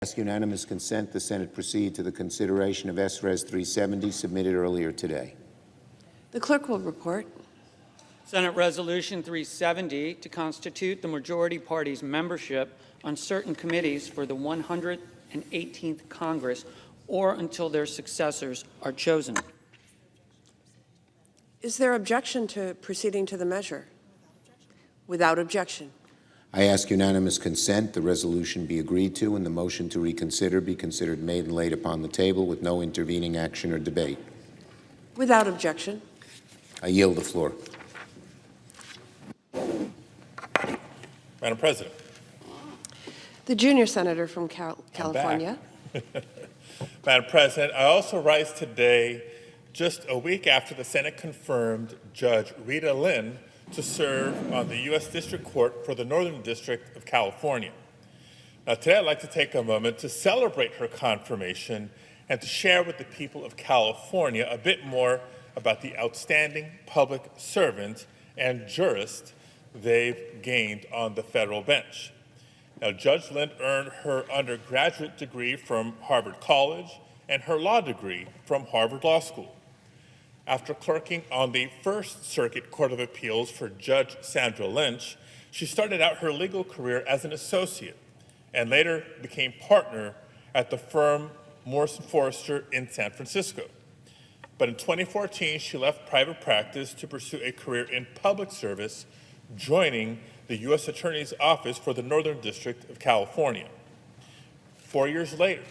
Ask unanimous consent the Senate proceed to the consideration of S-Res 370 submitted earlier today. The clerk will report. Senate Resolution 370 to constitute the majority party's membership on certain committees for the 118th Congress or until their successors are chosen. Is there objection to proceeding to the measure? Without objection. I ask unanimous consent the resolution be agreed to and the motion to reconsider be considered made and laid upon the table with no intervening action or debate. Without objection. I yield the floor. Madam President. The junior senator from California. Madam President, I also rise today just a week after the Senate confirmed Judge Rita Lynn to serve on the U.S. District Court for the Northern District of California. Now, today I'd like to take a moment to celebrate her confirmation and to share with the people of California a bit more about the outstanding public servant and jurist they've gained on the federal bench. Now, Judge Lynn earned her undergraduate degree from Harvard College and her law degree from Harvard Law School. After clerking on the First Circuit Court of Appeals for Judge Sandra Lynch, she started out her legal career as an associate and later became partner at the firm Morrison Forrester in San Francisco. But in 2014, she left private practice to pursue a career in public service, joining the U.S. Attorney's Office for the Northern District of California. 4 years later,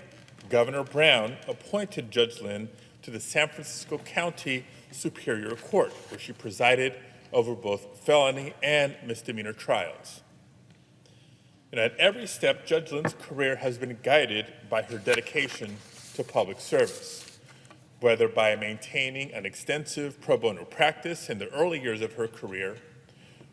Governor Brown appointed Judge Lynn to the San Francisco County Superior Court, where she presided over both felony and misdemeanor trials. And at every step, Judge Lynn's career has been guided by her dedication to public service, whether by maintaining an extensive pro bono practice in the early years of her career,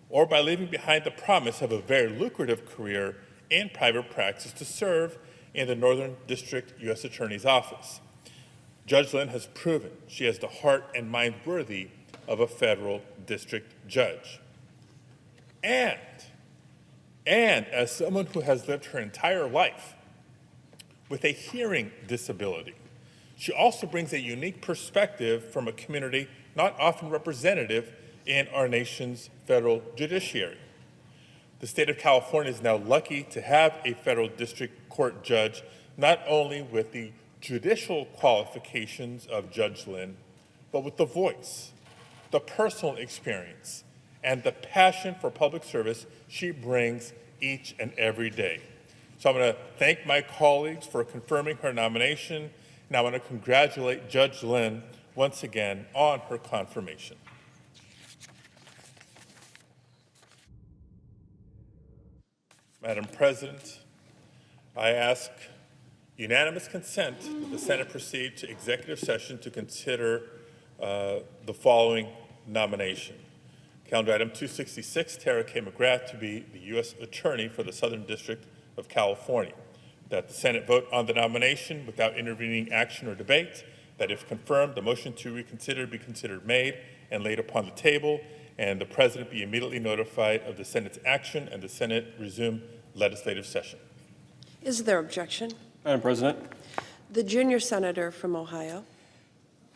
or by leaving behind the promise of a very lucrative career in private practice to serve in the Northern District U.S. Attorney's Office. Judge Lynn has proven she has the heart and mind worthy of a federal district judge. And as someone who has lived her entire life with a hearing disability, she also brings a unique perspective from a community not often representative in our nation's federal judiciary. The state of California is now lucky to have a federal district court judge, not only with the judicial qualifications of Judge Lynn, but with the voice, the personal experience, and the passion for public service she brings each and every day. So I'm going to thank my colleagues for confirming her nomination, and I want to congratulate Judge Lynn once again on her confirmation. Madam President, I ask unanimous consent that the Senate proceed to executive session to consider the following nomination. Calendar item 266, Tara K. McGrath to be the U.S. Attorney for the Southern District of California. That the Senate vote on the nomination without intervening action or debate. That if confirmed, the motion to reconsider be considered made and laid upon the table, and the President be immediately notified of the Senate's action and the Senate resume legislative session. Is there objection? Madam President. The junior senator from Ohio.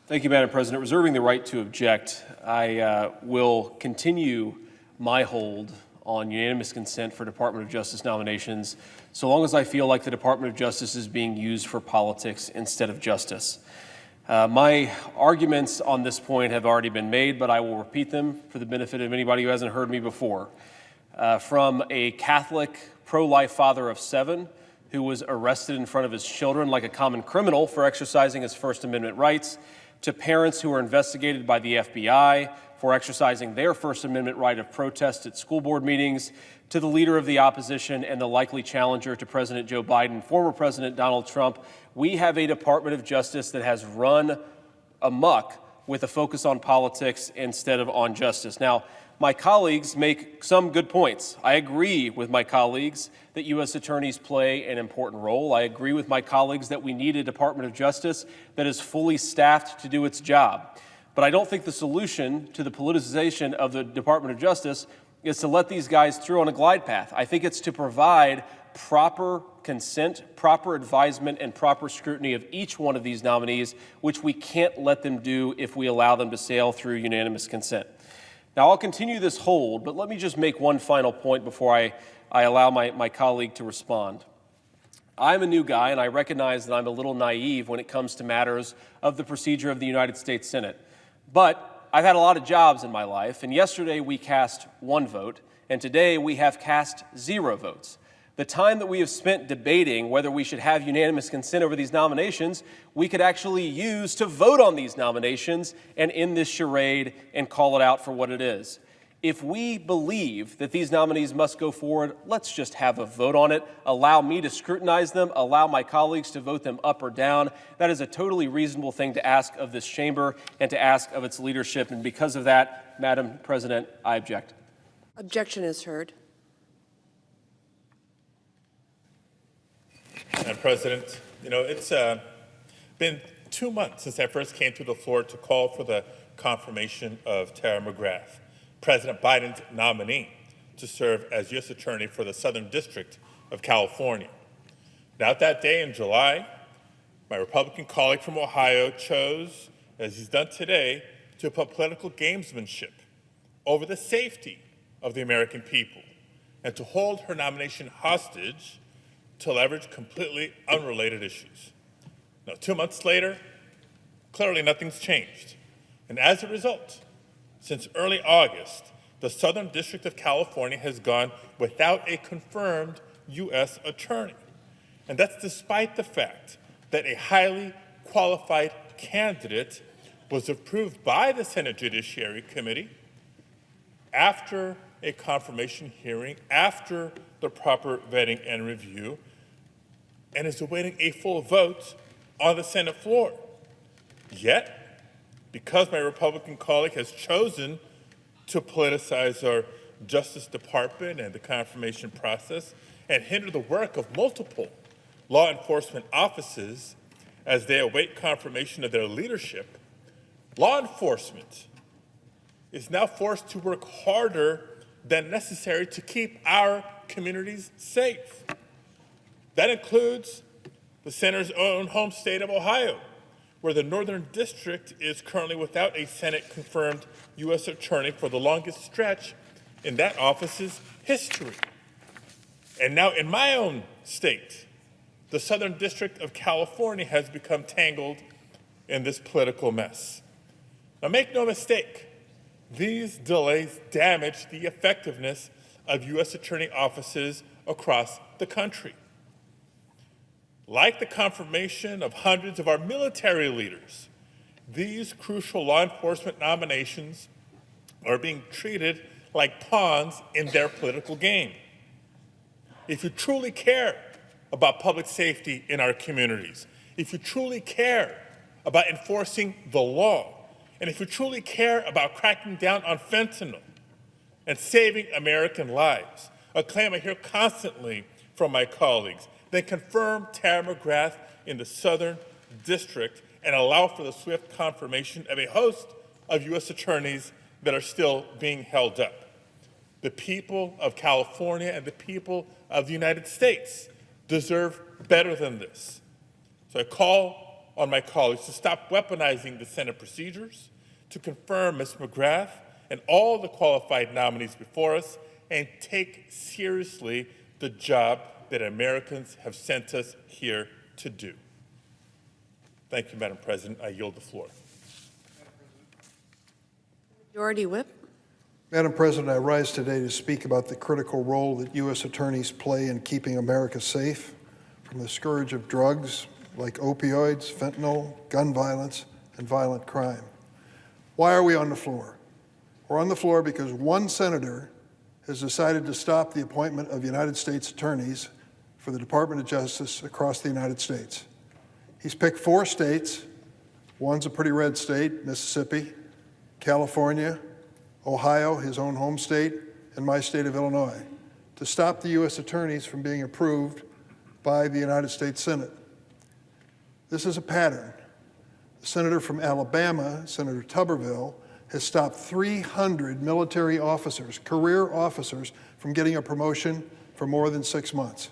Thank you, Madam President. Reserving the right to object, I will continue my hold on unanimous consent for Department of Justice nominations so long as I feel like the Department of Justice is being used for politics instead of justice. My arguments on this point have already been made, but I will repeat them for the benefit of anybody who hasn't heard me before. From a Catholic pro-life father of 7 who was arrested in front of his children like a common criminal for exercising his First Amendment rights, to parents who are investigated by the FBI for exercising their First Amendment right of protest at school board meetings, to the leader of the opposition and the likely challenger to President Joe Biden, former President Donald Trump. We have a Department of Justice that has run amok with a focus on politics instead of on justice. Now, my colleagues make some good points. I agree with my colleagues that U.S. attorneys play an important role. I agree with my colleagues that we need a Department of Justice that is fully staffed to do its job. But I don't think the solution to the politicization of the Department of Justice is to let these guys through on a glide path. I think it's to provide proper consent, proper advisement, and proper scrutiny of each one of these nominees, which we can't let them do if we allow them to sail through unanimous consent. Now, I'll continue this hold, but let me just make one final point before I allow my colleague to respond. I'm a new guy, and I recognize that I'm a little naive when it comes to matters of the procedure of the United States Senate. But I've had a lot of jobs in my life, and yesterday we cast 1 vote, and today we have cast 0 votes. The time that we have spent debating whether we should have unanimous consent over these nominations, we could actually use to vote on these nominations and end this charade and call it out for what it is. If we believe that these nominees must go forward, let's just have a vote on it. Allow me to scrutinize them, allow my colleagues to vote them up or down. That is a totally reasonable thing to ask of this chamber and to ask of its leadership. And because of that, Madam President, I object. Objection is heard. Madam President, it's been 2 months since I first came to the floor to call for the confirmation of Tara McGrath, President Biden's nominee to serve as U.S. Attorney for the Southern District of California. Now, that day in July, my Republican colleague from Ohio chose, as he's done today, to put political gamesmanship over the safety of the American people and to hold her nomination hostage to leverage completely unrelated issues. Now, 2 months later, clearly nothing's changed. And as a result, since early August, the Southern District of California has gone without a confirmed U.S. attorney. And that's despite the fact that a highly qualified candidate was approved by the Senate Judiciary Committee after a confirmation hearing, after the proper vetting and review, and is awaiting a full vote on the Senate floor. Yet, because my Republican colleague has chosen to politicize our Justice Department and the confirmation process and hinder the work of multiple law enforcement offices as they await confirmation of their leadership, law enforcement is now forced to work harder than necessary to keep our communities safe. That includes the senator's own home state of Ohio, where the Northern District is currently without a Senate-confirmed U.S. attorney for the longest stretch in that office's history. And now in my own state, the Southern District of California has become tangled in this political mess. Now, make no mistake, these delays damage the effectiveness of U.S. attorney offices across the country. Like the confirmation of hundreds of our military leaders, these crucial law enforcement nominations are being treated like pawns in their political game. If you truly care about public safety in our communities, if you truly care about enforcing the law, and if you truly care about cracking down on fentanyl and saving American lives, a claim I hear constantly from my colleagues, then confirm Tara McGrath in the Southern District and allow for the swift confirmation of a host of U.S. attorneys that are still being held up. The people of California and the people of the United States deserve better than this. So I call on my colleagues to stop weaponizing the Senate procedures, to confirm Ms. McGrath and all the qualified nominees before us, and take seriously the job that Americans have sent us here to do. Thank you, Madam President. I yield the floor. Majority Whip. Madam President, I rise today to speak about the critical role that U.S. attorneys play in keeping America safe from the scourge of drugs like opioids, fentanyl, gun violence, and violent crime. Why are we on the floor? We're on the floor because one senator has decided to stop the appointment of United States attorneys for the Department of Justice across the United States. He's picked 4 states. One's a pretty red state, Mississippi, California, Ohio, his own home state, and my state of Illinois, to stop the U.S. attorneys from being approved by the United States Senate. This is a pattern. The senator from Alabama, Senator Tuberville, has stopped 300 military officers, career officers, from getting a promotion for more than 6 months.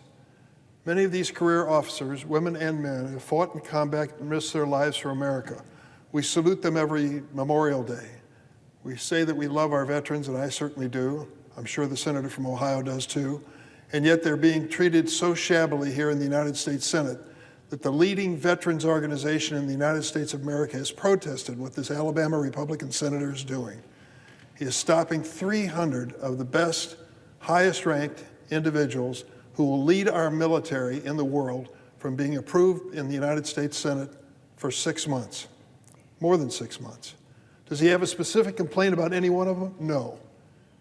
Many of these career officers, women and men, have fought in combat and risked their lives for America. We salute them every Memorial Day. We say that we love our veterans, and I certainly do. I'm sure the senator from Ohio does too. And yet they're being treated so shabbily here in the United States Senate that the leading veterans organization in the United States of America has protested what this Alabama Republican senator is doing. He is stopping 300 of the best, highest-ranked individuals who will lead our military in the world from being approved in the United States Senate for 6 months, more than 6 months. Does he have a specific complaint about any one of them? No.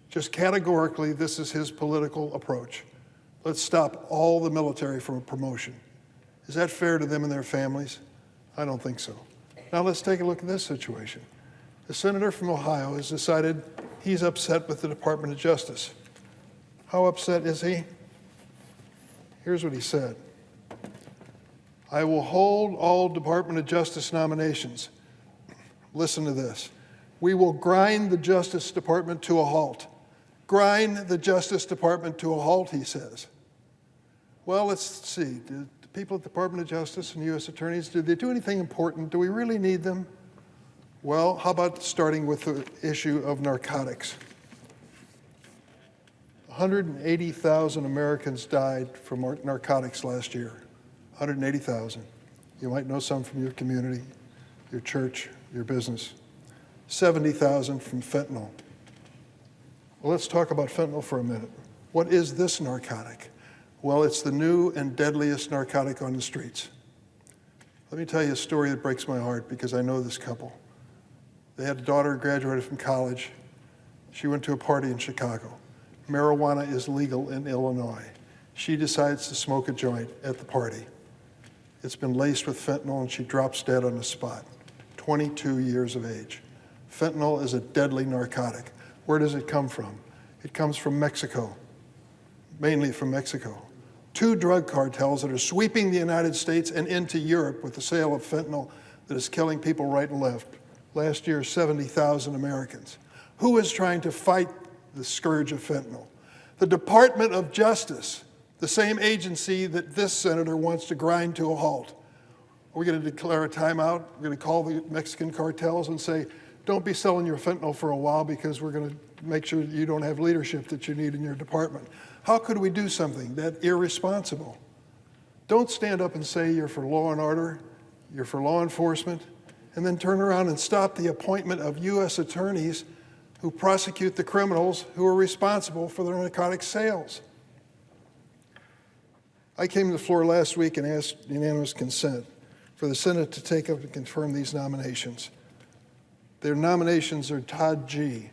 Just categorically, this is his political approach. Let's stop all the military from a promotion. Is that fair to them and their families? I don't think so. Now let's take a look at this situation. The senator from Ohio has decided he's upset with the Department of Justice. How upset is he? Here's what he said. I will hold all Department of Justice nominations. Listen to this. We will grind the Justice Department to a halt. Grind the Justice Department to a halt, he says. Well, let's see. Do the people at the Department of Justice and U.S. attorneys, do they do anything important? Do we really need them? Well, how about starting with the issue of narcotics? 180,000 Americans died from narcotics last year. 180,000. You might know some from your community, your church, your business. 70,000 from fentanyl. Well, let's talk about fentanyl for a minute. What is this narcotic? Well, it's the new and deadliest narcotic on the streets. Let me tell you a story that breaks my heart because I know this couple. They had a daughter who graduated from college. She went to a party in Chicago. Marijuana is legal in Illinois. She decides to smoke a joint at the party. It's been laced with fentanyl and she drops dead on the spot, 22 years of age. Fentanyl is a deadly narcotic. Where does it come from? It comes from Mexico, mainly from Mexico. 2 drug cartels that are sweeping the United States and into Europe with the sale of fentanyl that is killing people right and left. Last year, 70,000 Americans. Who is trying to fight the scourge of fentanyl? The Department of Justice, the same agency that this senator wants to grind to a halt. Are we going to declare a timeout? We're going to call the Mexican cartels and say, don't be selling your fentanyl for a while because we're going to make sure that you don't have leadership that you need in your department. How could we do something that irresponsible? Don't stand up and say you're for law and order, you're for law enforcement, and then turn around and stop the appointment of U.S. attorneys who prosecute the criminals who are responsible for the narcotic sales. I came to the floor last week and asked unanimous consent for the Senate to take up and confirm these nominations. Their nominations are Todd G.,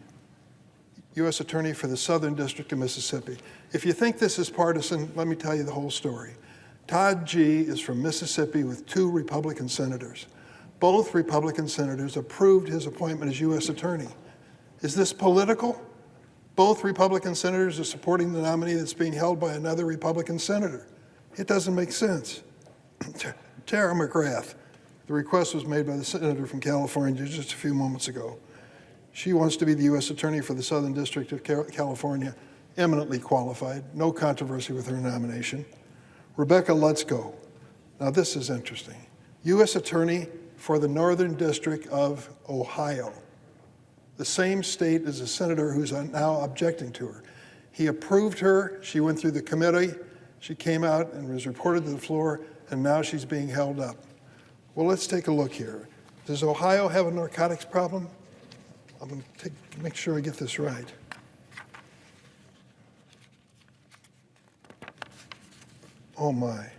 U.S. Attorney for the Southern District of Mississippi. If you think this is partisan, let me tell you the whole story. Todd G. is from Mississippi with 2 Republican senators. Both Republican senators approved his appointment as U.S. Attorney. Is this political? Both Republican senators are supporting the nominee that's being held by another Republican senator. It doesn't make sense. Tara McGrath, the request was made by the senator from California just a few moments ago. She wants to be the U.S. Attorney for the Southern District of California, eminently qualified, no controversy with her nomination. Rebecca Lutzko, now this is interesting, U.S. Attorney for the Northern District of Ohio, the same state as the senator who's now objecting to her. He approved her, she went through the committee, she came out and was reported to the floor, and now she's being held up. Well, let's take a look here. Does Ohio have a narcotics problem? I'm going to make sure I get this right. Oh my.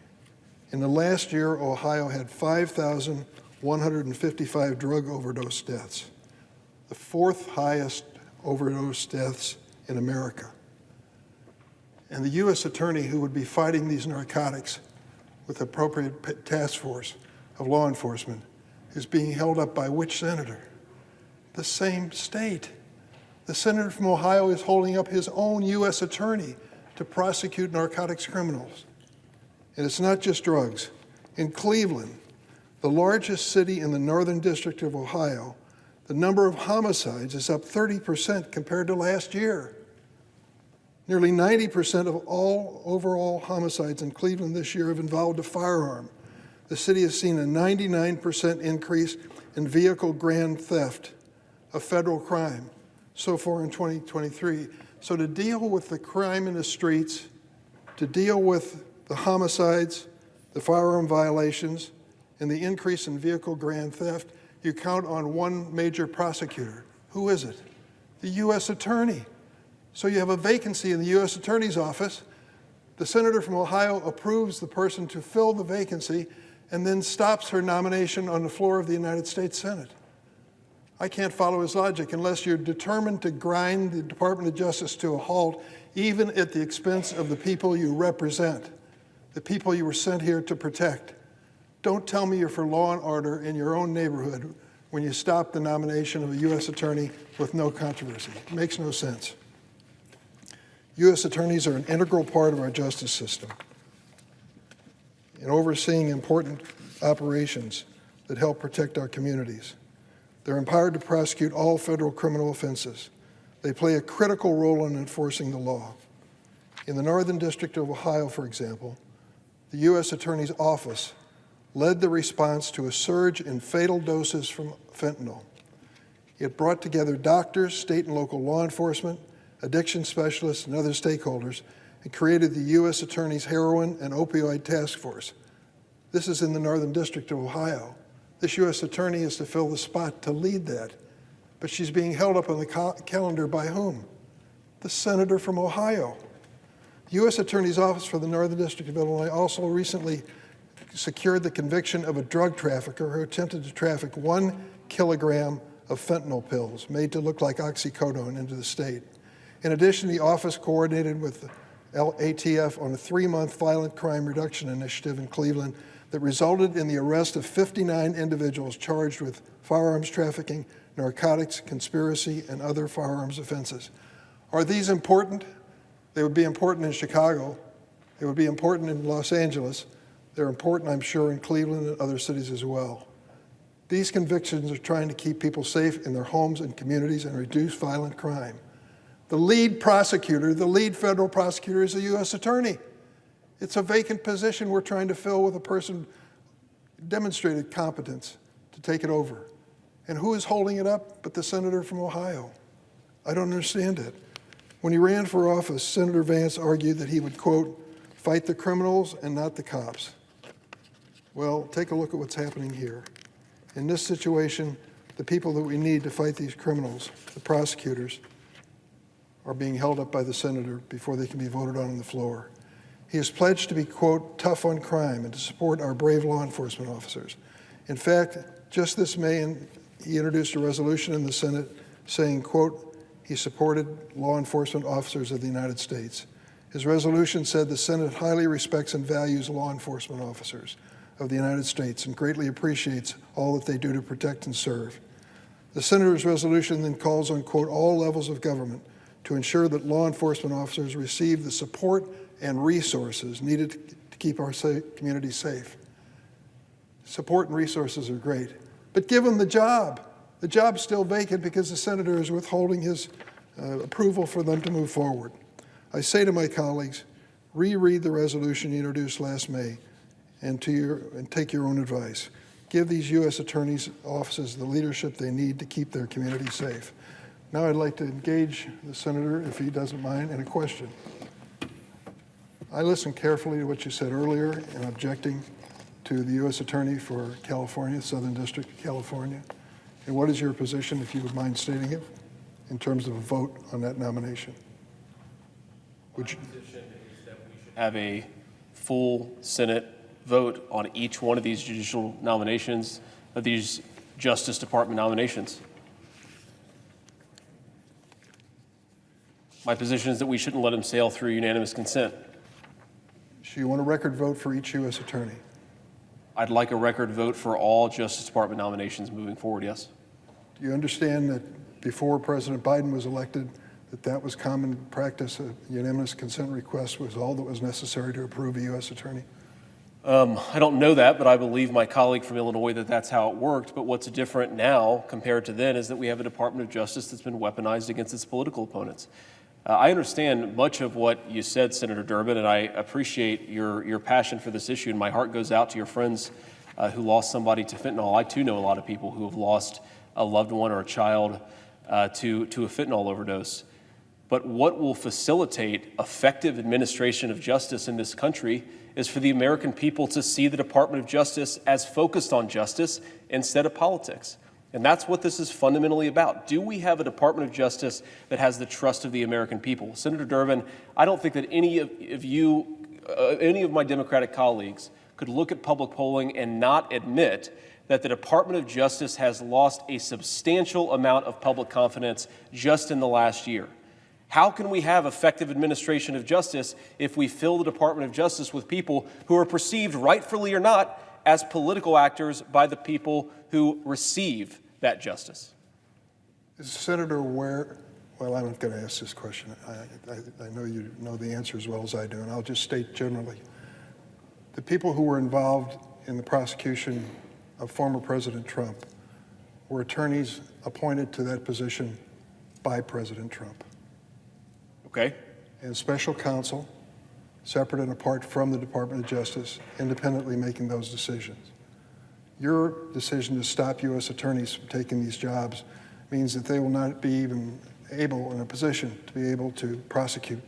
In the last year, Ohio had 5,155 drug overdose deaths, the 4th highest overdose deaths in America. And the U.S. Attorney who would be fighting these narcotics with appropriate task force of law enforcement is being held up by which senator? The same state. The senator from Ohio is holding up his own U.S. attorney to prosecute narcotics criminals. And it's not just drugs. In Cleveland, the largest city in the Northern District of Ohio, the number of homicides is up 30% compared to last year. Nearly 90% of all overall homicides in Cleveland this year have involved a firearm. The city has seen a 99% increase in vehicle grand theft, a federal crime, so far in 2023. So to deal with the crime in the streets, to deal with the homicides, the firearm violations, and the increase in vehicle grand theft, you count on one major prosecutor. Who is it? The U.S. Attorney. So you have a vacancy in the U.S. Attorney's office. The senator from Ohio approves the person to fill the vacancy and then stops her nomination on the floor of the United States Senate. I can't follow his logic unless you're determined to grind the Department of Justice to a halt, even at the expense of the people you represent, the people you were sent here to protect. Don't tell me you're for law and order in your own neighborhood when you stop the nomination of a U.S. attorney with no controversy. It makes no sense. U.S. attorneys are an integral part of our justice system in overseeing important operations that help protect our communities. They're empowered to prosecute all federal criminal offenses. They play a critical role in enforcing the law. In the Northern District of Ohio, for example, the U.S. Attorney's Office led the response to a surge in fatal doses from fentanyl. It brought together doctors, state and local law enforcement, addiction specialists, and other stakeholders, and created the U.S. Attorney's Heroin and Opioid Task Force. This is in the Northern District of Ohio. This U.S. Attorney is to fill the spot to lead that. But she's being held up on the calendar by whom? The senator from Ohio. The U.S. Attorney's Office for the Northern District of Illinois also recently secured the conviction of a drug trafficker who attempted to traffic 1 kilogram of fentanyl pills made to look like oxycodone into the state. In addition, the office coordinated with ATF on a 3-month violent crime reduction initiative in Cleveland that resulted in the arrest of 59 individuals charged with firearms trafficking, narcotics, conspiracy, and other firearms offenses. Are these important? They would be important in Chicago. They would be important in Los Angeles. They're important, I'm sure, in Cleveland and other cities as well. These convictions are trying to keep people safe in their homes and communities and reduce violent crime. The lead prosecutor, the lead federal prosecutor, is a U.S. attorney. It's a vacant position we're trying to fill with a person who demonstrated competence to take it over. And who is holding it up but the senator from Ohio? I don't understand it. When he ran for office, Senator Vance argued that he would, quote, fight the criminals and not the cops. Well, take a look at what's happening here. In this situation, the people that we need to fight these criminals, the prosecutors, are being held up by the senator before they can be voted on the floor. He has pledged to be, quote, tough on crime and to support our brave law enforcement officers. In fact, just this May, he introduced a resolution in the Senate saying, quote, he supported law enforcement officers of the United States. His resolution said the Senate highly respects and values law enforcement officers of the United States and greatly appreciates all that they do to protect and serve. The senator's resolution then calls on, quote, all levels of government to ensure that law enforcement officers receive the support and resources needed to keep our communities safe. Support and resources are great, but give them the job. The job's still vacant because the senator is withholding his approval for them to move forward. I say to my colleagues, reread the resolution you introduced last May and take your own advice. Give these U.S. attorneys' offices the leadership they need to keep their communities safe. Now I'd like to engage the senator, if he doesn't mind, in a question. I listened carefully to what you said earlier in objecting to the U.S. Attorney for California, Southern District of California. And what is your position, if you would mind stating it, in terms of a vote on that nomination? Would you? My position is that we should have a full Senate vote on each one of these judicial nominations, of these Justice Department nominations. My position is that we shouldn't let them sail through unanimous consent. So you want a record vote for each U.S. attorney? I'd like a record vote for all Justice Department nominations moving forward, yes. Do you understand that before President Biden was elected, that was common practice, a unanimous consent request was all that was necessary to approve a U.S. attorney? I don't know that, but I believe my colleague from Illinois that that's how it worked. But what's different now compared to then is that we have a Department of Justice that's been weaponized against its political opponents. I understand much of what you said, Senator Durbin, and I appreciate your passion for this issue, and my heart goes out to your friends who lost somebody to fentanyl. I, too, know a lot of people who have lost a loved one or a child to a fentanyl overdose. But what will facilitate effective administration of justice in this country is for the American people to see the Department of Justice as focused on justice instead of politics. And that's what this is fundamentally about. Do we have a Department of Justice that has the trust of the American people? Senator Durbin, I don't think that any of my Democratic colleagues could look at public polling and not admit that the Department of Justice has lost a substantial amount of public confidence just in the last year. How can we have effective administration of justice if we fill the Department of Justice with people who are perceived, rightfully or not, as political actors by the people who receive that justice? Is the Senator aware? Well, I'm not going to ask this question. I know you know the answer as well as I do, and I'll just state generally. The people who were involved in the prosecution of former President Trump were attorneys appointed to that position by President Trump. Okay. And special counsel, separate and apart from the Department of Justice, independently making those decisions. Your decision to stop U.S. attorneys from taking these jobs means that they will not be even able, in a position, to be able to prosecute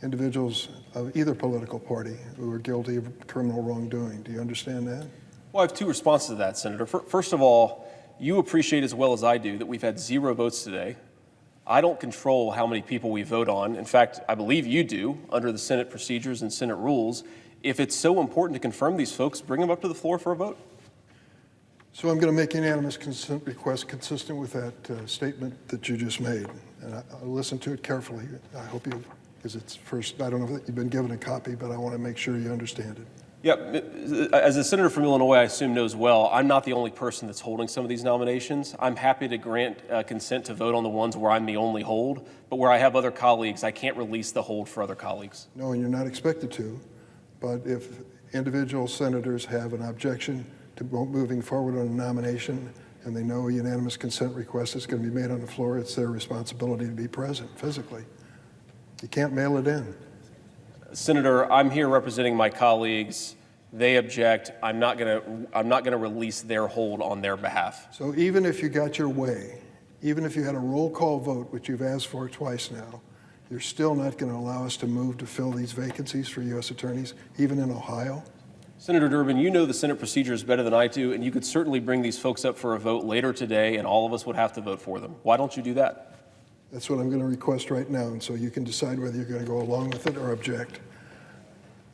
individuals of either political party who are guilty of criminal wrongdoing. Do you understand that? Well, I have two responses to that, Senator. First of all, you appreciate as well as I do that we've had 0 votes today. I don't control how many people we vote on. In fact, I believe you do under the Senate procedures and Senate rules. If it's so important to confirm these folks, bring them up to the floor for a vote. So I'm going to make an unanimous consent request consistent with that statement that you just made. And I'll listen to it carefully. I hope you, because it's first, I don't know if you've been given a copy, but I want to make sure you understand it. Yeah, as a senator from Illinois, I assume knows well, I'm not the only person that's holding some of these nominations. I'm happy to grant consent to vote on the ones where I'm the only hold, but where I have other colleagues, I can't release the hold for other colleagues. No, and you're not expected to, but if individual senators have an objection to moving forward on a nomination and they know a unanimous consent request is going to be made on the floor, it's their responsibility to be present physically. You can't mail it in. Senator, I'm here representing my colleagues. They object. I'm not going to release their hold on their behalf. So even if you got your way, even if you had a roll call vote, which you've asked for twice now, you're still not going to allow us to move to fill these vacancies for U.S. attorneys, even in Ohio? Senator Durbin, you know the Senate procedures better than I do, and you could certainly bring these folks up for a vote later today, and all of us would have to vote for them. Why don't you do that? That's what I'm going to request right now, and so you can decide whether you're going to go along with it or object.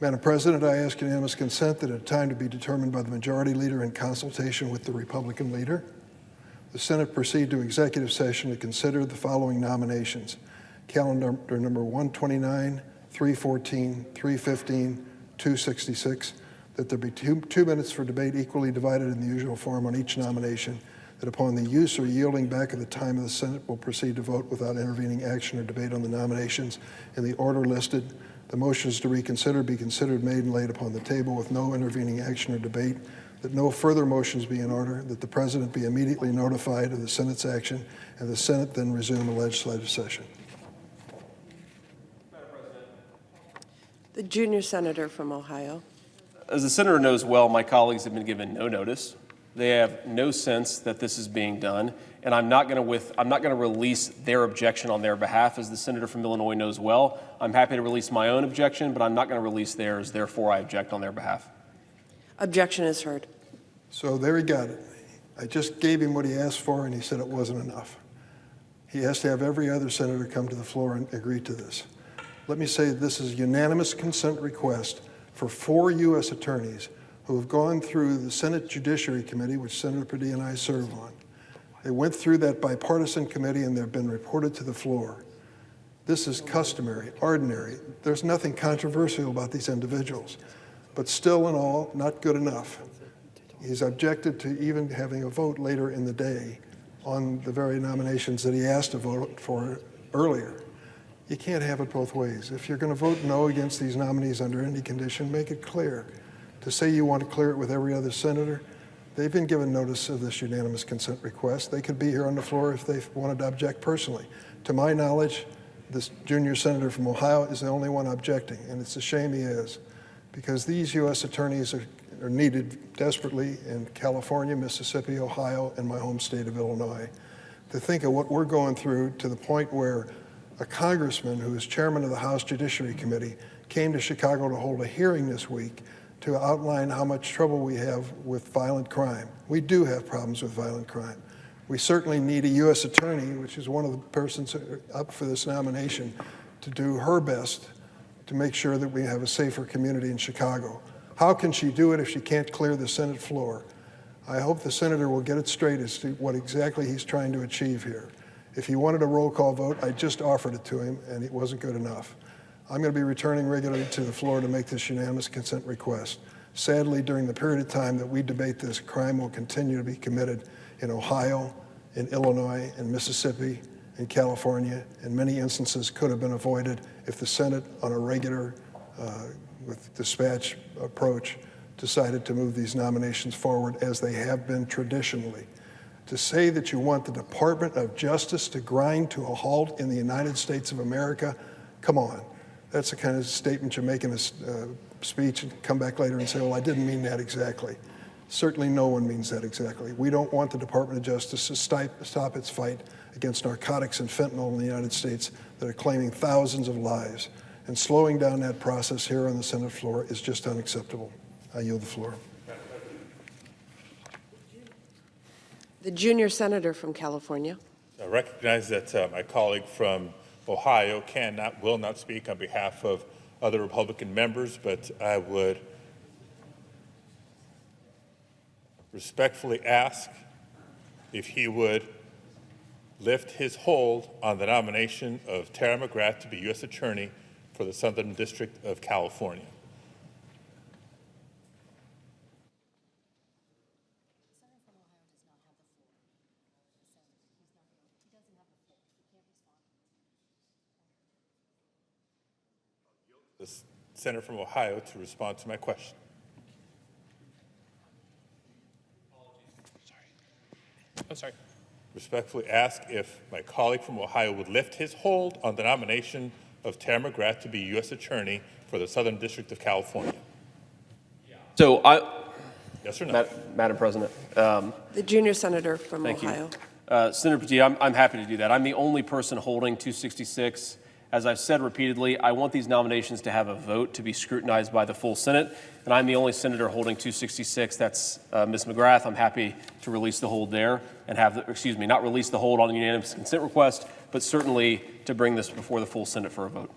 Madam President, I ask unanimous consent that at a time to be determined by the Majority Leader in consultation with the Republican Leader, the Senate proceed to executive session to consider the following nominations: calendar number 129, 314, 315, 266, that there be two minutes for debate equally divided in the usual form on each nomination, that upon the use or yielding back of the time of the Senate will proceed to vote without intervening action or debate on the nominations in the order listed. The motions to reconsider be considered made and laid upon the table with no intervening action or debate, that no further motions be in order, that the President be immediately notified of the Senate's action, and the Senate then resume a legislative session. The junior senator from Ohio. As the senator knows well, my colleagues have been given no notice. They have no sense that this is being done, and I'm not going to release their objection on their behalf. As the senator from Illinois knows well, I'm happy to release my own objection, but I'm not going to release theirs. Therefore, I object on their behalf. Objection is heard. So there he got it. I just gave him what he asked for, and he said it wasn't enough. He has to have every other senator come to the floor and agree to this. Let me say this is a unanimous consent request for 4 U.S. attorneys who have gone through the Senate Judiciary Committee, which Senator Padilla and I serve on. They went through that bipartisan committee and they've been reported to the floor. This is customary, ordinary. There's nothing controversial about these individuals, but still in all, not good enough. He's objected to even having a vote later in the day on the very nominations that he asked to vote for earlier. You can't have it both ways. If you're going to vote no against these nominees under any condition, make it clear. To say you want to clear it with every other senator, they've been given notice of this unanimous consent request. They could be here on the floor if they wanted to object personally. To my knowledge, this junior senator from Ohio is the only one objecting, and it's a shame he is, because these U.S. attorneys are needed desperately in California, Mississippi, Ohio, and my home state of Illinois. To think of what we're going through to the point where a congressman who is chairman of the House Judiciary Committee came to Chicago to hold a hearing this week to outline how much trouble we have with violent crime. We do have problems with violent crime. We certainly need a U.S. attorney, which is one of the persons up for this nomination, to do her best to make sure that we have a safer community in Chicago. How can she do it if she can't clear the Senate floor? I hope the senator will get it straight as to what exactly he's trying to achieve here. If he wanted a roll call vote, I just offered it to him, and it wasn't good enough. I'm going to be returning regularly to the floor to make this unanimous consent request. Sadly, during the period of time that we debate this, crime will continue to be committed in Ohio, in Illinois, in Mississippi, in California, and many instances could have been avoided if the Senate, on a regular, with dispatch approach, decided to move these nominations forward as they have been traditionally. To say that you want the Department of Justice to grind to a halt in the United States of America, come on. That's the kind of statement you make in a speech and come back later and say, well, I didn't mean that exactly. Certainly no one means that exactly. We don't want the Department of Justice to stop its fight against narcotics and fentanyl in the United States that are claiming thousands of lives. And slowing down that process here on the Senate floor is just unacceptable. I yield the floor. The junior senator from California. I recognize that my colleague from Ohio will not speak on behalf of other Republican members, but I would respectfully ask if he would lift his hold on the nomination of Tara McGrath to be U.S. Attorney for the Southern District of California. The senator from Ohio to respond to my question. I'm sorry. Respectfully ask if my colleague from Ohio would lift his hold on the nomination of Tara McGrath to be U.S. Attorney for the Southern District of California. So Yes or no? Madam President. The junior senator from Thank Ohio. you. Senator Petit, I'm happy to do that. I'm the only person holding 266. As I've said repeatedly, I want these nominations to have a vote to be scrutinized by the full Senate, and I'm the only senator holding 266. That's Ms. McGrath. I'm happy to release the hold there and not release the hold on the unanimous consent request, but certainly to bring this before the full Senate for a vote.